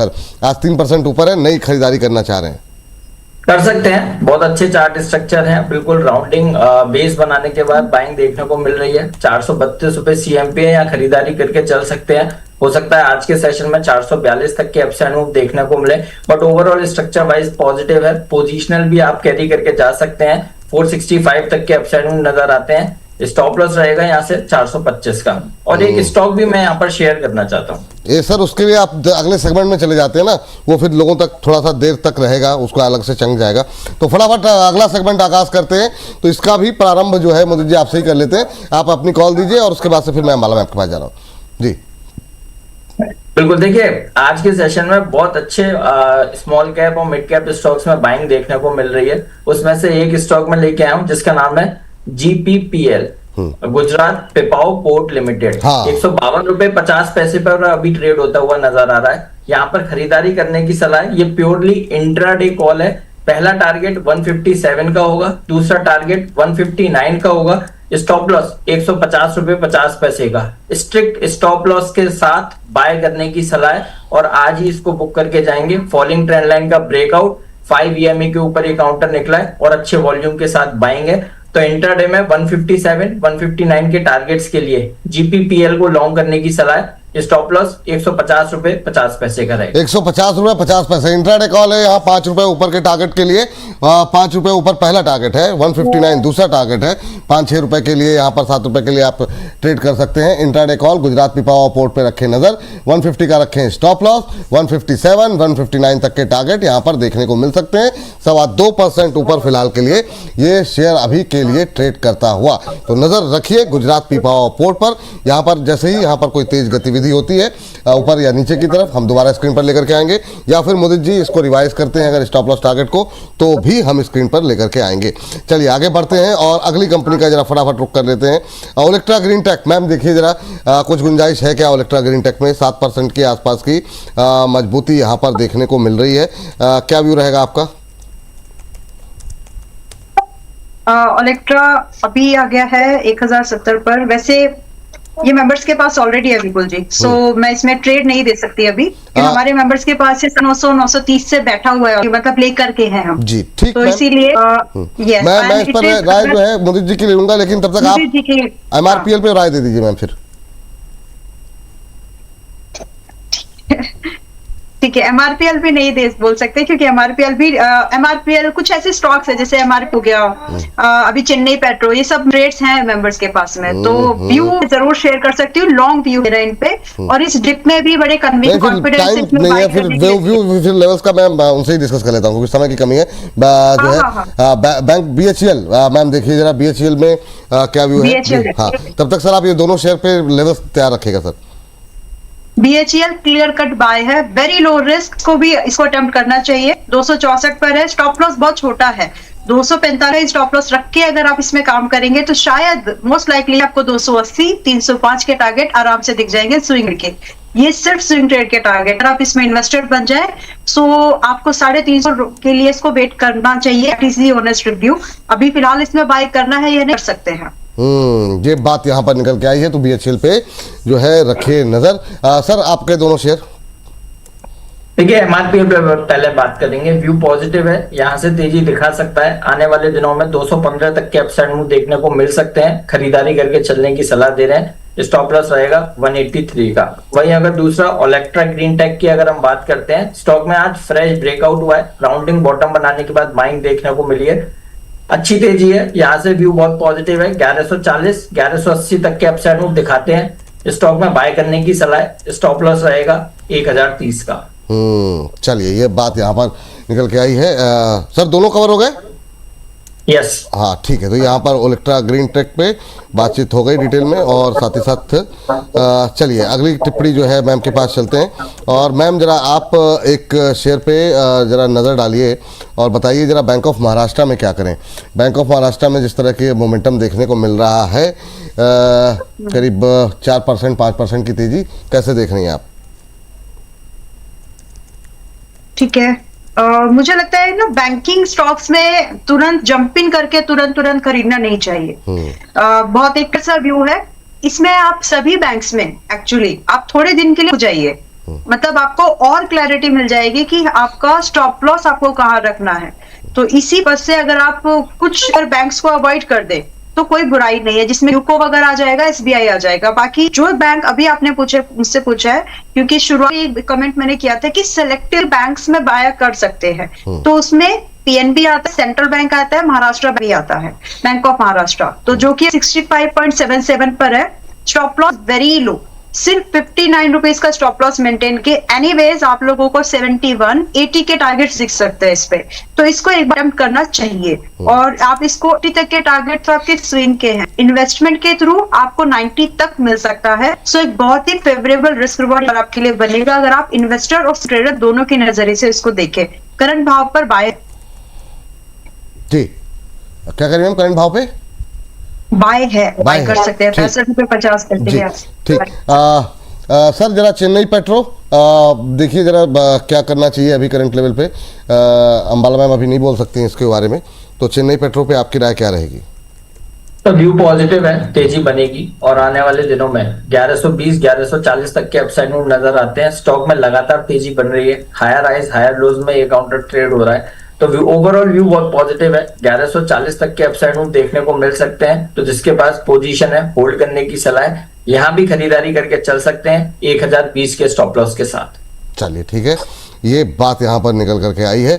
आज 3% ऊपर है, नई खरीदारी करना चाह रहे हैं, कर सकते हैं। बहुत अच्छे चार्ट स्ट्रक्चर हैं, बिल्कुल राउंडिंग बेस बनाने के बाद बाइंग देखने को मिल रही है। 432 रुपए सीएमपी है, या खरीदारी करके चल सकते हैं। हो सकता है आज के सेशन में 442 तक के अपसाइड मूव देखने को मिले, but overall structure wise positive है। पोजिशनल भी आप कैरी करके जा सकते हैं। 465 तक के अपसाइड मूव नजर आते हैं। स्टॉप लॉस रहेगा यहाँ से 425 का। और एक स्टॉक भी मैं यहाँ पर शेयर करना चाहता हूँ। ये सर उसके लिए आप अगले सेगमेंट में चले जाते हैं ना, वो फिर लोगों तक थोड़ा सा देर तक रहेगा, उसको अलग से चंक जाएगा। तो फटाफट अगला सेगमेंट आगाज करते हैं। तो इसका भी प्रारंभ जो है मोदी जी आपसे ही कर लेते हैं। आप अपनी कॉल दीजिए और उसके बाद से फिर मैं माला मैम के पास जा रहा हूँ जी। बिल्कुल, देखिए आज के सेशन में बहुत अच्छे स्मॉल कैप और मिड कैप स्टॉक्स में बाइंग देखने को मिल रही है। उसमें से एक स्टॉक में लेके आया हूँ जिसका नाम है GPPL, गुजरात पिपाओ पोर्ट लिमिटेड। हाँ। 152 रुपए 50 पैसे पर अभी ट्रेड होता हुआ नजर आ रहा है। यहाँ पर खरीदारी करने की सलाह है। ये प्योरली इंट्राडे कॉल है। पहला टारगेट 157 का होगा, दूसरा टारगेट 159 का होगा। स्टॉप लॉस 150 रुपए 50 पैसे का। स्ट्रिक्ट स्टॉप लॉस के साथ बाय करने की सलाह है और आज ही इसको बुक करके जाएंगे। फॉलिंग ट्रेंड लाइन का ब्रेकआउट 5 EMA के ऊपर ये काउंटर निकला है और अच्छे वॉल्यूम के साथ बाइंग है। तो इंट्राडे में 157, 159 के टारगेट्स के लिए GPPL को लॉन्ग करने की सलाह है। स्टॉप लॉस 150 रुपए 50 पैसे का रहेगा। 150 रुपए 50 पैसे इंट्राडे कॉल है। यहाँ 5 रुपए ऊपर के टारगेट के लिए 5 रुपए ऊपर पहला टारगेट है, 159 दूसरा टारगेट है। 5-6 रुपए के लिए यहाँ पर 7 रुपए के लिए आप ट्रेड कर सकते हैं। Intraday call Gujarat Pipavav port पे रखें नजर। 150 का रखें स्टॉप लॉस। 157, 159 तक के टारगेट यहाँ पर देखने को मिल सकते हैं। 2.25% ऊपर फिलहाल के लिए ये शेयर अभी के लिए ट्रेड करता हुआ। तो नजर रखिए गुजरात पिपावाव पोर्ट पर। यहाँ पर जैसे ही यहाँ पर कोई तेज गतिविधि होती है ऊपर या नीचे की तरफ, हम दोबारा स्क्रीन पर लेकर के आएंगे, या फिर मोदी जी इसको रिवाइज करते हैं अगर स्टॉप लॉस टारगेट को, तो भी हम स्क्रीन पर लेकर के आएंगे। चलिए आगे बढ़ते हैं और अगली कंपनी का जरा फटाफट रुक कर लेते हैं। ओलेक्ट्रा ग्रीन टेक, मैम देखिए जरा कुछ गुंजाइश है क्या ओलेक्ट्रा ग्रीन टेक में? 7% के आसपास की मजबूती यहाँ पर देखने को मिल रही है। क्या व्यू रहेगा आपका? ओलेक्ट्रा अभी आ गया है 1070 पर। वैसे ये मेंबर्स के पास ऑलरेडी है विपुल जी, सो मैं इसमें ट्रेड नहीं दे सकती अभी। हमारे मेंबर्स के पास 900-930 से बैठा हुआ है, मतलब ले करके हैं हम जी। ठीक, तो इसीलिए मैं इस पर राय जो है मोदी जी की ले लूंगा, लेकिन तब तक आप MRPL पे राय दे दीजिए मैम फिर। ठीक है, MRPL भी नहीं दे बोल सकते क्योंकि MRPL कुछ ऐसे स्टॉक्स है जैसे MRP हो गया, अभी चेन्नई पेट्रो, ये सब रेट्स हैं मेंबर्स के पास में। तो व्यू जरूर शेयर कर सकती हूँ, लॉन्ग व्यू है इन पे। और इस डिप में भी बड़े कॉन्फिडेंस नहीं है, फिर व्यू लेवल्स का मैं उनसे ही डिस्कस कर लेता हूँ क्योंकि समय की कमी है जो है। बैंक BHEL, मैम देखिए जरा BHEL में क्या व्यू है। हाँ, तब तक सर आप ये दोनों शेयर पे लेवल्स तैयार रखिएगा sir. BHEL clear cut by है, वेरी लो रिस्क को भी इसको अटेम्प्ट करना चाहिए। 264 पर है, स्टॉप लॉस बहुत छोटा है। 245 स्टॉप लॉस रख के अगर आप इसमें काम करेंगे तो शायद मोस्ट लाइकली आपको 280, 305 के टारगेट आराम से दिख जाएंगे स्विंग के। ये सिर्फ स्विंग ट्रेड के टारगेट। अगर आप इसमें इन्वेस्टर बन जाए सो आपको 350 के लिए इसको वेट करना चाहिए। एटलीस्ट ऑनेस्ट रिव्यू अभी फिलहाल इसमें बाय करना है या नहीं कर सकते हैं। ये बात यहाँ पर निकल के आई है। तो BHEL पे जो है रखिए नजर। सर आपके दोनों शेयर देखिए, MRPL पे पहले बात करेंगे। व्यू पॉजिटिव है, यहाँ से तेजी दिखा सकता है। आने वाले दिनों में 215 तक के अपसाइड मूव देखने को मिल सकते हैं। खरीदारी करके चलने की सलाह दे रहे हैं। स्टॉप लॉस रहेगा 183 का। वहीं अगर दूसरा ओलेक्ट्रा ग्रीन टेक की अगर हम बात करते हैं, स्टॉक में आज फ्रेश ब्रेकआउट हुआ है। राउंडिंग बॉटम बनाने के बाद बाइंग देखने को मिली है। अच्छी तेजी है, यहाँ से व्यू बहुत पॉजिटिव है। 1140, 1180 तक के अपसाइड मूव दिखाते हैं। स्टॉक में बाय करने की सलाह है। स्टॉप लॉस रहेगा 1030 का। चलिए ये बात यहाँ पर निकल के आई है। सर दोनों कवर हो गए? यस। हाँ ठीक है। तो यहाँ पर ओलेक्ट्रा ग्रीन टेक पे बातचीत हो गई डिटेल में और साथ ही साथ चलिए अगली टिप्पणी जो है मैम के पास चलते हैं। और मैम जरा आप एक शेयर पे जरा नज़र डालिए और बताइए जरा बैंक ऑफ महाराष्ट्र में क्या करें। बैंक ऑफ महाराष्ट्र में जिस तरह के मोमेंटम देखने को मिल रहा है, करीब 4%, 5% की तेजी, कैसे देख रही हैं आप? ठीक है, मुझे लगता है ना बैंकिंग स्टॉक्स में तुरंत जंप इन करके तुरंत खरीदना नहीं चाहिए। बहुत एक ऐसा व्यू है इसमें। आप सभी बैंक्स में एक्चुअली आप थोड़े दिन के लिए जाइए, मतलब आपको और क्लैरिटी मिल जाएगी कि आपका स्टॉप लॉस आपको कहाँ रखना है। तो इसी वजह से अगर आप कुछ अगर बैंक्स को अवॉइड कर दे तो कोई बुराई नहीं है, जिसमें यूको वगैरह आ जाएगा, एसबीआई आ जाएगा। बाकी जो बैंक अभी आपने मुझसे पूछा है, क्योंकि शुरुआती कमेंट मैंने किया था कि सिलेक्टिव बैंक्स में बाय कर सकते हैं, तो उसमें पीएनबी आता है, सेंट्रल बैंक आता है, महाराष्ट्र भी आता है, बैंक ऑफ महाराष्ट्र, तो जो कि 65.77 पर है। स्टॉप लॉस वेरी लो, सिर्फ 59 रुपीज का स्टॉप लॉस मेंटेन के एनीवेज आप लोगों को 71, 80 के टारगेट्स दिख सकते हैं इस पे, तो इसको एक बार अटेम्प्ट करना चाहिए। और आप इसको 80 तक के टारगेट तो आपके स्विंग के हैं, इन्वेस्टमेंट के थ्रू आपको 90 तक मिल सकता है। सो एक बहुत ही फेवरेबल रिस्क रिवॉर्ड आपके लिए बनेगा अगर आप इन्वेस्टर और ट्रेडर दोनों के नजरिए से इसको देखें। करंट भाव पर बाय जी, क्या करें मैम करंट भाव पे? बाय है, बाय कर सकते हैं, 65.50 करते हैं। ठीक। सर जरा चेन्नई पेट्रो देखिए जरा क्या करना चाहिए अभी करंट लेवल पे। अंबाला मैम अभी नहीं बोल सकती हैं इसके बारे में, तो चेन्नई पेट्रो पे आपकी राय क्या रहेगी? तो व्यू पॉजिटिव है, तेजी बनेगी और आने वाले दिनों में 1120 1140 तक के अपसाइड मूव नजर आते हैं। स्टॉक में लगातार तेजी बन रही है, हायर हाइज हायर लोज में ये काउंटर ट्रेड हो रहा है, तो ओवरऑल व्यू बहुत पॉजिटिव है। 1140 तक के अपसाइड मूव देखने को मिल सकते हैं, तो जिसके पास पोजीशन है होल्ड करने की सलाह है, यहाँ भी खरीदारी करके चल सकते हैं 1020 के स्टॉप लॉस के साथ। चलिए ठीक है, ये बात यहाँ पर निकल करके आई है।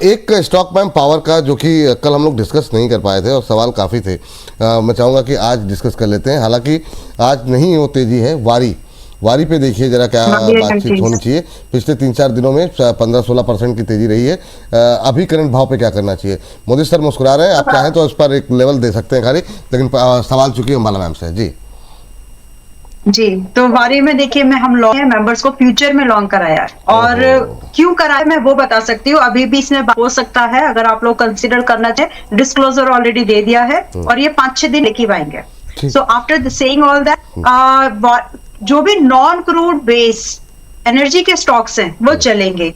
एक स्टॉक मैम पावर का जो कि कल हम लोग डिस्कस नहीं कर पाए थे और सवाल काफ़ी थे, मैं चाहूँगा कि आज डिस्कस कर लेते हैं। हालांकि आज नहीं वो तेजी है, वारी पे देखिए जरा क्या बातचीत होनी चाहिए। पिछले 3-4 दिनों में 15-16% की तेजी रही है। अभी करंट भाव पे क्या करना चाहिए? मोदी सर मुस्कुरा रहे हैं, आप चाहें तो इस पर एक लेवल दे सकते हैं खाली, लेकिन सवाल चुकी अंबाला मैम से। जी, तो वारी में देखिए हम लॉन्ग है, मेंबर्स को फ्यूचर में लॉन्ग कराया है, और क्यों कराया मैं वो बता सकती हूँ। अभी भी इसमें हो सकता है अगर आप लोग कंसीडर करना चाहे, डिस्क्लोजर ऑलरेडी दे दिया है और ये 5-6 दिन लेके आएंगे। So after saying all that, जो भी नॉन क्रूड बेस एनर्जी के स्टॉक्स हैं वो चलेंगे।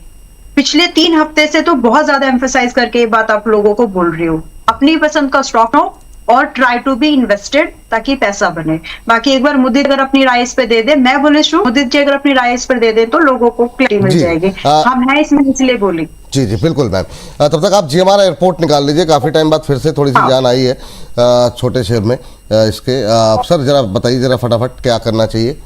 पिछले 3 हफ्ते से तो बहुत ज्यादा एम्फसाइज करके ये बात आप लोगों को बोल रही हूँ, अपनी पसंद का स्टॉक हो और ट्राई टू बी इन्वेस्टेड ताकि पैसा बने। बाकी एक बार मुदित अगर अपनी राय इस पे दे दे, मैं बोले मुदित जी अगर अपनी राय इस पर दे दे तो लोगों को क्लैरिटी मिल जाएगी। हम हैं इसमें इसलिए बोली। जी जी बिल्कुल मैम। तब तक आप GMR एयरपोर्ट निकाल लीजिए, काफी टाइम बाद फिर से थोड़ी सी जान आई है छोटे शहर में इसके। सर जरा बताइए जरा फटाफट क्या करना चाहिए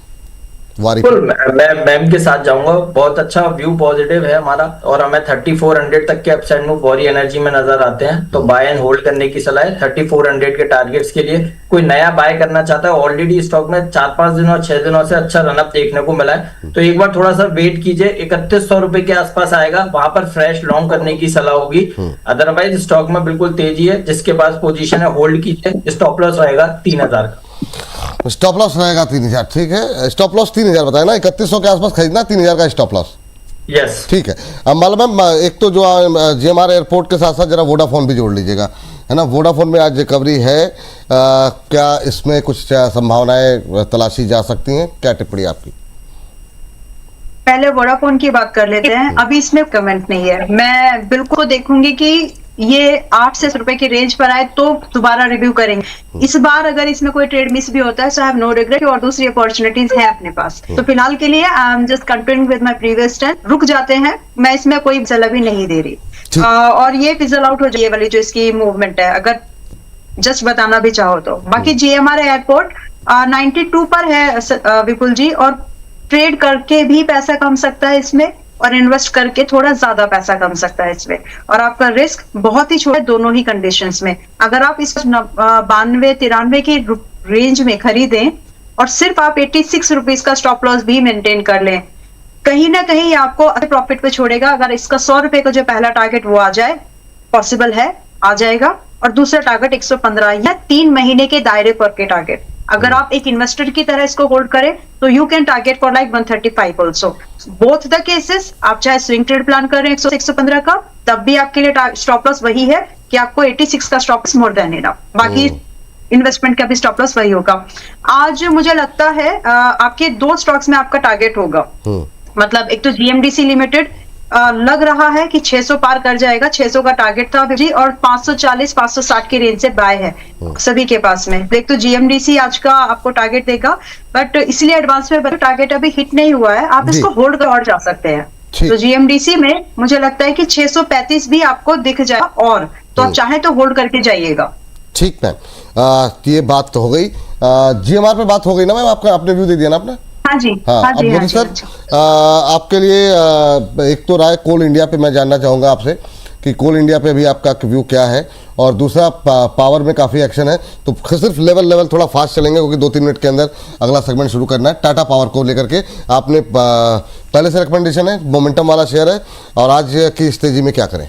वारी? मैं मैम के साथ जाऊंगा, बहुत अच्छा व्यू पॉजिटिव है हमारा और हमें 3400 तक के अपसाइड मूव वॉरी एनर्जी में नजर आते हैं, तो बाय एंड होल्ड करने की सलाह है 3400 के टारगेट्स के लिए। कोई नया बाय करना चाहता है, ऑलरेडी स्टॉक में 4-5 दिनों और 6 दिनों से अच्छा रनअप देखने को मिला है, तो एक बार थोड़ा सा वेट कीजिए, 3100 रुपए के आसपास आएगा, वहां पर फ्रेश लॉन्ग करने की सलाह होगी। अदरवाइज स्टॉक में बिल्कुल तेजी है, जिसके पास पोजीशन है होल्ड कीजिए। स्टॉप लॉस रहेगा 3000 का। स्टॉप लॉस रहेगा 3000, ठीक है। स्टॉप लॉस 3000 बताया ना, 3100 के आसपास खरीदना, 3000 का स्टॉप लॉस। यस ठीक है। अंबाला मैम एक तो जो GMR एयरपोर्ट के साथ साथ जरा वोडाफोन भी जोड़ लीजिएगा, है ना। वोडाफोन में आज रिकवरी है, क्या इसमें कुछ संभावनाएं तलाशी जा सकती हैं? क्या टिप्पणी आपकी? पहले वोडाफोन की बात कर लेते हैं, अभी इसमें कमेंट नहीं है। मैं बिल्कुल देखूंगी कि ये 8 से 10 रुपए की रेंज पर आए तो दोबारा रिव्यू करेंगे। इस बार अगर इसमें कोई ट्रेड मिस भी होता है सो आई हैव नो रिग्रेट, और दूसरी अपॉर्चुनिटीज है अपने पास। तो फिलहाल के लिए I am just continuing with my previous stand, रुक जाते हैं, मैं इसमें कोई फिजल भी नहीं दे रही। और ये फिजल आउट हो जाए वाली जो इसकी मूवमेंट है, अगर जस्ट बताना भी चाहो तो। बाकी GMR एयरपोर्ट 92 पर है विपुल जी, और ट्रेड करके भी पैसा कम सकता है इसमें, और इन्वेस्ट करके थोड़ा ज्यादा पैसा कम सकता है इसमें, और आपका रिस्क बहुत ही छोटा है दोनों ही कंडीशंस में। अगर आप इस 92-93 की रेंज में खरीदें और सिर्फ आप 86 रुपीज का स्टॉप लॉस भी मेंटेन कर लें, कहीं ना कहीं आपको अच्छे प्रॉफिट पे छोड़ेगा। अगर इसका 100 रुपए का जो पहला टारगेट वो आ जाए, पॉसिबल है, आ जाएगा, और दूसरा टारगेट 115 या 3 महीने के दायरे पर के टारगेट। अगर आप एक इन्वेस्टर की तरह इसको होल्ड करें तो you can target for like 135 also. Both the cases, आप चाहे स्विंग ट्रेड प्लान कर रहे हैं 115 का, तब भी आपके लिए स्टॉप लॉस वही है कि आपको 86 का stop loss more than enough, बाकी इन्वेस्टमेंट का भी स्टॉप लॉस वही होगा। आज मुझे लगता है आपके 2 स्टॉक्स में आपका टारगेट होगा, मतलब एक तो GMDC लिमिटेड, लग रहा है कि 600 पार कर जाएगा। 600 का टारगेट था अभी जी, और 540 560 की रेंज से बाय है सभी के पास में। देख तो जीएमडीसी आज का आपको टारगेट देगा, बट इसलिए एडवांस में टारगेट अभी हिट नहीं हुआ है, आप इसको होल्ड कर और जा सकते हैं। ठीक। तो जीएमडीसी में मुझे लगता है कि 635 भी आपको दिख जाएगा, और तो आप चाहे तो होल्ड करके जाइएगा। ठीक मैम, ये बात तो हो गई। जीएमआर पे बात हो गई ना मैम, आपका आपने व्यू दे दिया ना अपना। हाँ जी, हाँ, हाँ अब जी, हाँ मोदी जी, सर, हाँ जी। आपके लिए एक तो राय कोल इंडिया पे मैं जानना चाहूँगा आपसे कि कोल इंडिया पे अभी आपका व्यू क्या है, और दूसरा पावर में काफ़ी एक्शन है, तो सिर्फ लेवल थोड़ा फास्ट चलेंगे क्योंकि 2-3 मिनट के अंदर अगला सेगमेंट शुरू करना है। टाटा पावर को लेकर के आपने पहले से रिकमेंडेशन है, मोमेंटम वाला शेयर है, और आज की स्टेजी में क्या करें?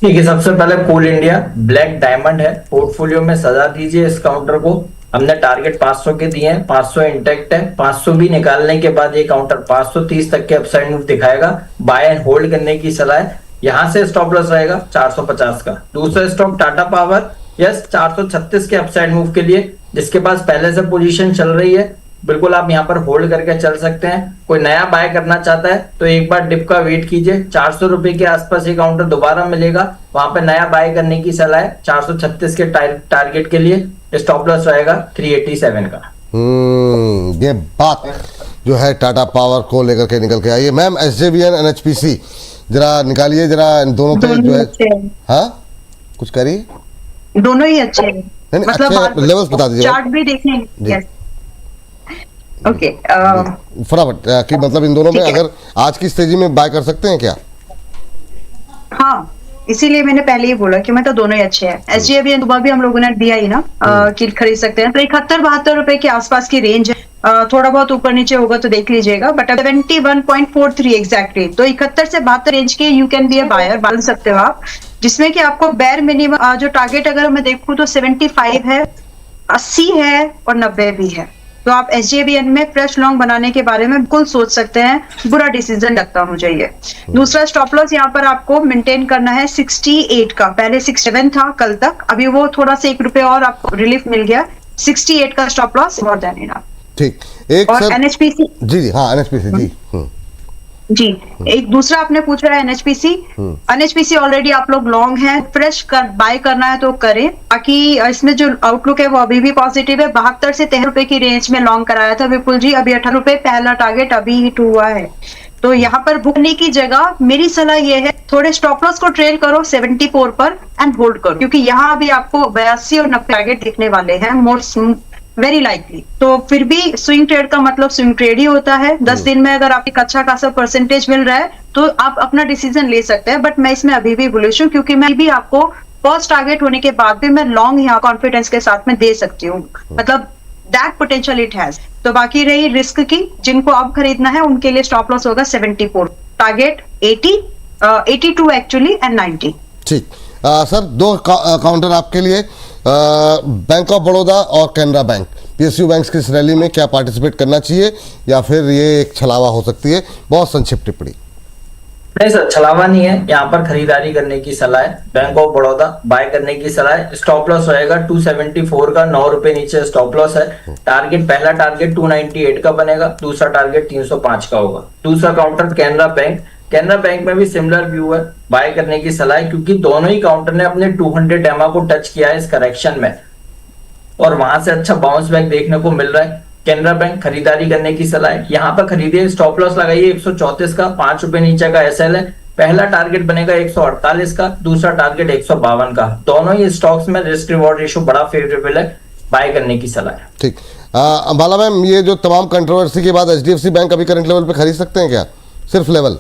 ठीक है, सबसे पहले कोल इंडिया ब्लैक डायमंड है, पोर्टफोलियो में सजा दीजिए इस काउंटर को। हमने टारगेट 500 के दिए हैं, 500 इंटैक्ट है। 500 भी निकालने के बाद ये काउंटर 530 तक के अपसाइड मूव दिखाएगा। बाय एंड होल्ड करने की सलाह है। यहाँ से स्टॉप लॉस रहेगा 450 का। दूसरा स्टॉक टाटा पावर, यस 436 के अपसाइड मूव के लिए, जिसके पास पहले से पोजीशन चल रही है, बिल्कुल आप यहाँ पर होल्ड करके चल सकते हैं। कोई नया बाय करना चाहता है तो एक बार डिप का वेट कीजिए, 400 रुपए के आसपास ये काउंटर दोबारा मिलेगा, वहां पे नया बाय करने की सलाह है। 436 के टारगेट के लिए स्टॉप लॉस रहेगा 387 का। ये बात जो है टाटा पावर को लेकर के निकल के आई है। मैम एसजेवीएन एनएचपीसी जरा निकालिए, जरा इन दोनों पे जो है। हाँ, कुछ करिए। दोनों ही अच्छे हैं, नहीं, अच्छे लेवल्स बता दीजिए। चार्ट भी देखने। ओके, फटाफट कि मतलब इन दोनों में अगर आज की स्टेजी में बाय कर सकते हैं क्या? हाँ, इसीलिए मैंने पहले ही बोला कि मैं तो दोनों ही अच्छे हैं। एसजीएबीएन सुबह भी हम लोगों ने दिया ही ना कि खरीद सकते हैं। तो 71-72 रुपए के आसपास की रेंज है, थोड़ा बहुत ऊपर नीचे होगा तो देख लीजिएगा, बट 71.43 एग्जैक्टली। तो 71 से 72 रेंज के you can be a buyer, डाल सकते हो आप, जिसमें कि आपको बेयर मिनिमम जो टारगेट अगर मैं देखूं तो 75 है, 80 है और 90 भी है। तो आप एसजेबीएन में फ्रेश लॉन्ग बनाने के बारे में बिल्कुल सोच सकते हैं। बुरा डिसीजन लगता मुझे ये। दूसरा स्टॉप लॉस यहाँ पर आपको मेंटेन करना है 68 का। पहले 67 था कल तक, अभी वो थोड़ा सा 1 रुपए और आपको रिलीफ मिल गया। 68 का stop loss more than enough. ठीक, एक और सर एनएचपीसी जी, हाँ एनएचपीसी जी जी, एक दूसरा आपने पूछा है एनएचपीसी। एनएचपीसी ऑलरेडी आप लोग लॉन्ग हैं, फ्रेश बाय करना है तो करें। बाकी इसमें जो आउटलुक है वो अभी भी पॉजिटिव है। 72 से 13 रुपए की रेंज में लॉन्ग कराया था विपुल जी, अभी 18 रुपए पहला टारगेट अभी हिट हुआ है। तो यहाँ पर बुकने की जगह मेरी सलाह ये है, थोड़े स्टॉप लॉस को ट्रेल करो 74 पर एंड होल्ड करो, क्योंकि यहाँ अभी आपको 82 और 90 टारगेट दिखने वाले हैं मोर वेरी लाइकली। तो फिर भी स्विंग ट्रेड का मतलब स्विंग ट्रेड ही होता है। 10 दिन में अगर आपको अच्छा खासा परसेंटेज मिल रहा है तो आप अपना डिसीजन ले सकते हैं, बट मैं इसमें अभी भी बुलिश हूँ, क्योंकि मैं भी आपको फर्स्ट टारगेट होने के बाद भी मैं लॉन्ग यहाँ कॉन्फिडेंस के साथ में दे सकती हूँ, मतलब दैट पोटेंशियल इट हैज। तो बाकी रही रिस्क की, जिनको अब खरीदना है उनके लिए स्टॉप लॉस होगा 74, टारगेट 80, 82 एक्चुअली एंड 90। ठीक, सर दो काउंटर आपके लिए, बैंक ऑफ बड़ौदा और कैनरा बैंक, पीएसयू बैंक्स की इस रैली में क्या पार्टिसिपेट करना चाहिए या फिर ये एक छलावा हो सकती है? बहुत संक्षिप्त टिप्पणी। नहीं सर, छलावा नहीं है, यहाँ पर खरीदारी करने की सलाह है। बैंक ऑफ बड़ौदा बाय करने की सलाह है। स्टॉप लॉस रहेगा 274 का, 9 रुपए नीचे स्टॉप लॉस है। टारगेट, पहला टारगेट 298 का बनेगा, दूसरा टारगेट 305 का होगा। दूसरा counter Canara bank, Canara bank में भी सिमिलर व्यू है, बाय करने की सलाह है, क्योंकि दोनों ही काउंटर ने अपने 200 EMA को टच किया है इस करेक्शन में, और वहां से अच्छा बाउंस बैक देखने को मिल रहा है। कैनरा बैंक खरीदारी करने की सलाह है, यहाँ पर खरीदिए। स्टॉप लॉस लगाइए 134 का, 5 रुपए नीचे का एसएल है। पहला टारगेट बनेगा 148 का, दूसरा टारगेट 152 का। दोनों ही स्टॉक्स में रिस्क रिवॉर्ड रेशियो बड़ा फेवरेबल है, बाय करने की सलाह है। ठीक, बाला मैम, ये जो तमाम कंट्रोवर्सी के बाद एचडीएफसी बैंक अभी करंट लेवल पे खरीद सकते हैं क्या? सिर्फ लेवल?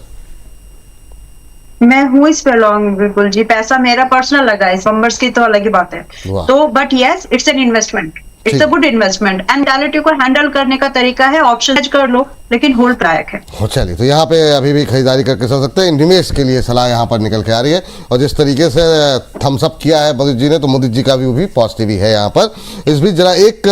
मैं हूँ इस पे लॉन्ग बिल्कुल जी, पैसा मेरा पर्सनल लगा है, नंबर्स की तो अलग ही बात है। तो but yes, it's an investment, it's a good investment and reality को हैंडल करने का तरीका है, ऑप्शन कर लो लेकिन होल्ड लायक है। चलिए, तो यहाँ पे अभी भी खरीदारी करके चल सकते हैं। निवेश के लिए सलाह यहाँ पर निकल के आ रही है, और जिस तरीके से थम्स अप किया है मोदी जी ने, तो मोदी जी का व्यू भी पॉजिटिव ही है यहाँ पर। इस बीच जरा एक